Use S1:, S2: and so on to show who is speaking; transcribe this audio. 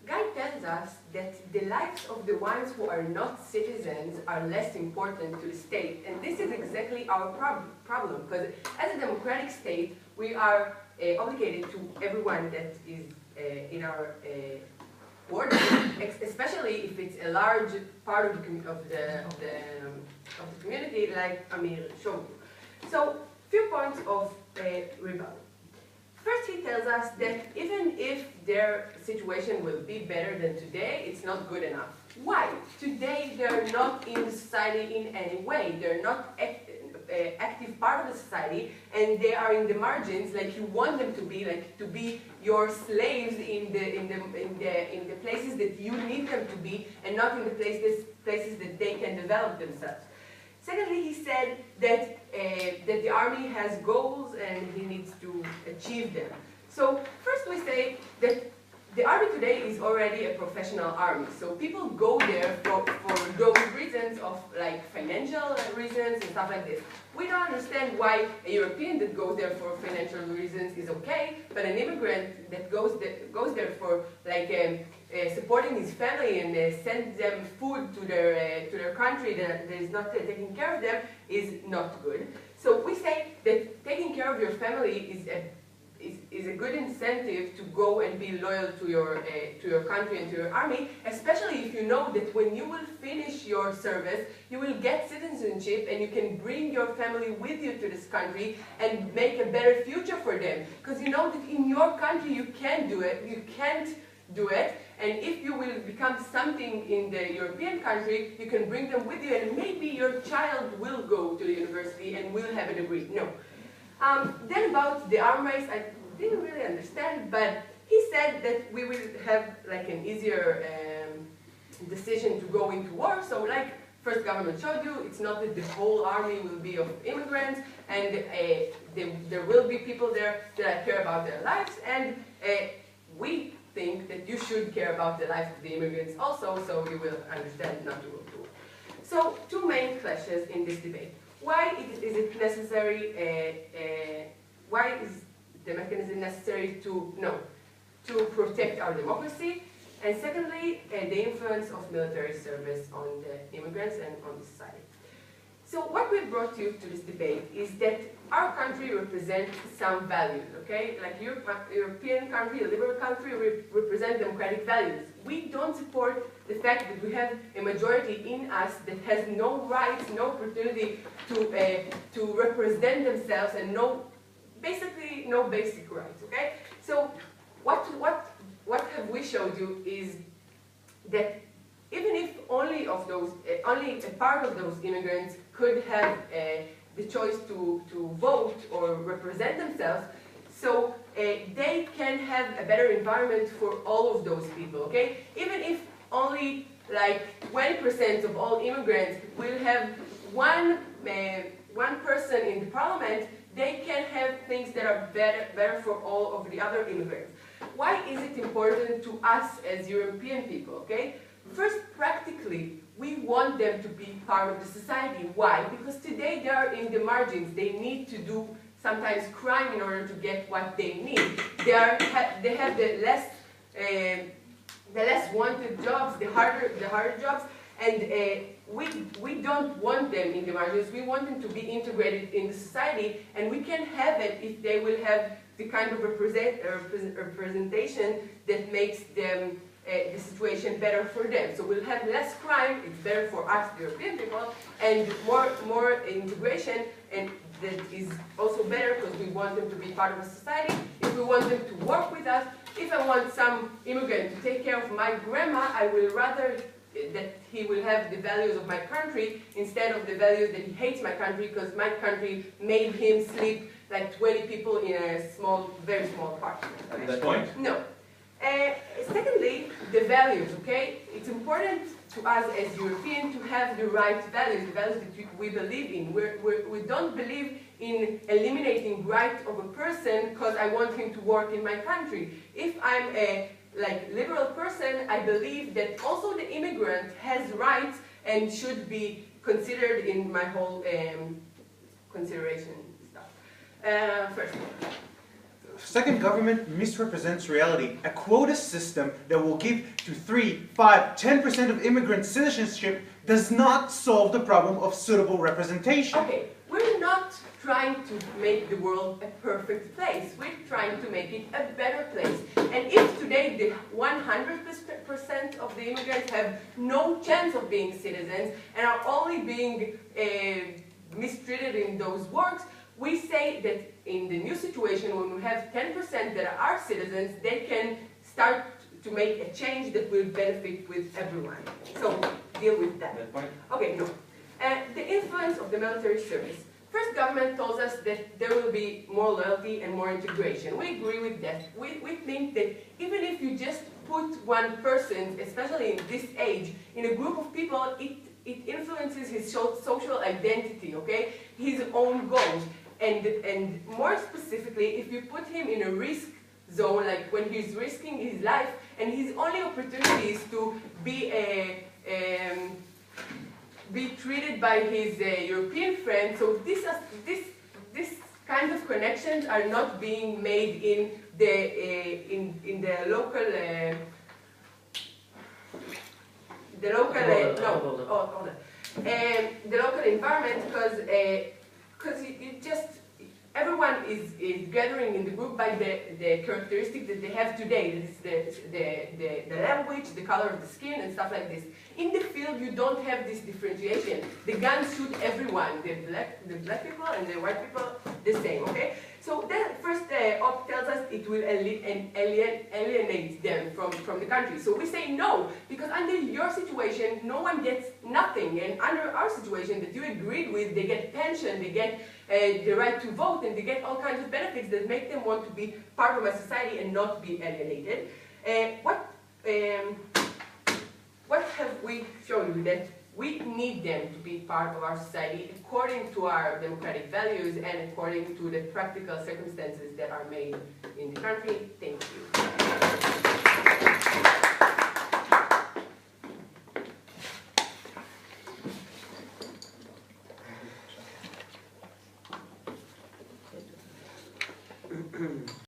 S1: Guy tells us that the lives of the ones who are not citizens are less important to the state, and this is exactly our problem, because as a democratic state, we are obligated to everyone that is in our border, especially if it's a large part of the community, like Amir showed you. So, few points of rebuttal. First, he tells us that even if their situation will be better than today, it's not good enough. Why? Today, they're not in society in any way. They're not active part of the society, and they are in the margins, like you want them to be your slaves in the places that you need them to be, and not in the places that they can develop themselves. Secondly, he said that the army has goals and he needs to achieve them. So first we say that the army today is already a professional army. So people go there for those reasons of like financial reasons and stuff like this. We don't understand why a European that goes there for financial reasons is okay, but an immigrant that goes there for like supporting his family and send them food to their country that is not taking care of them is not good. So we say that taking care of your family is a good incentive to go and be loyal to your country and to your army, especially if you know that when you will finish your service, you will get citizenship and you can bring your family with you to this country and make a better future for them. Because you know that in your country you can do it, you can't do it, and if you will become something in the European country, you can bring them with you, and maybe your child will go to the university and will have a degree. No. Then about the arm race, I didn't really understand, but he said that we will have like an easier decision to go into war. So like first government showed you, it's not that the whole army will be of immigrants, and there will be people there that care about their lives, and we think that you should care about the life of the immigrants also, so you will understand not to go to war. So two main clashes in this debate. Why is it necessary, why is the mechanism necessary to protect our democracy? And secondly, the influence of military service on the immigrants and on the society. So what we brought you to this debate is that our country represents some values, okay? Like European country, a liberal country, represent democratic values. We don't support the fact that we have a majority in us that has no rights, no opportunity to represent themselves, and basically no basic rights, okay? So what have we showed you is that even if only a part of those immigrants could have the choice to vote or represent themselves, so they can have a better environment for all of those people, okay? Even if only like 20% of all immigrants will have one person in the parliament, they can have things that are better for all of the other immigrants. Why is it important to us as European people, okay? First, practically, we want them to be part of the society. Why? Because today they are in the margins. They need to do sometimes crime in order to get what they need. They have the less wanted jobs, the harder jobs, and we don't want them in the margins. We want them to be integrated in the society, and we can have it if they will have the kind of representation that makes them the situation better for them. So we'll have less crime, it's better for us, the European people, and more integration, and that is also better because we want them to be part of a society. If we want them to work with us, if I want some immigrant to take care of my grandma, I will rather that he will have the values of my country instead of the values that he hates my country because my country made him sleep like 20 people in a very small apartment.
S2: At that point?
S1: No. Secondly, the values, okay? It's important to us as Europeans to have the right values, the values that we believe in. We don't believe in eliminating right of a person because I want him to work in my country. If I'm a liberal person, I believe that also the immigrant has rights and should be considered in my whole consideration stuff. First.
S2: Second, government misrepresents reality. A quota system that will give to 3, 5, 10% of immigrant citizenship does not solve the problem of suitable representation.
S1: Okay, we're not trying to make the world a perfect place. We're trying to make it a better place. And if today the 100% of the immigrants have no chance of being citizens and are only being mistreated in those works, we say that in the new situation, when we have 10% that are citizens, they can start to make a change that will benefit with everyone. So deal with that. Okay, no. The influence of the military service. First, government tells us that there will be more loyalty and more integration. We agree with that. We think that even if you just put one person, especially in this age, in a group of people, it influences his social identity, okay? His own goals. And more specifically, if you put him in a risk zone, like when he's risking his life, and his only opportunity is to be treated by his European friends, so this kind of connections are not being made in the local environment, because everyone is gathering in the group by the characteristics that they have today. That is the language, the color of the skin, and stuff like this. In the field, you don't have this differentiation. The guns shoot everyone, the black people and the white people, the same, okay? So that first op tells us it will alienate them from the country. So we say no, because under your situation, no one gets nothing. And under our situation that you agreed with, they get pension, they get the right to vote, and they get all kinds of benefits that make them want to be part of our society and not be alienated. What have we shown you? That we need them to be part of our society according to our democratic values and according to the practical circumstances that are made in the country. Thank you.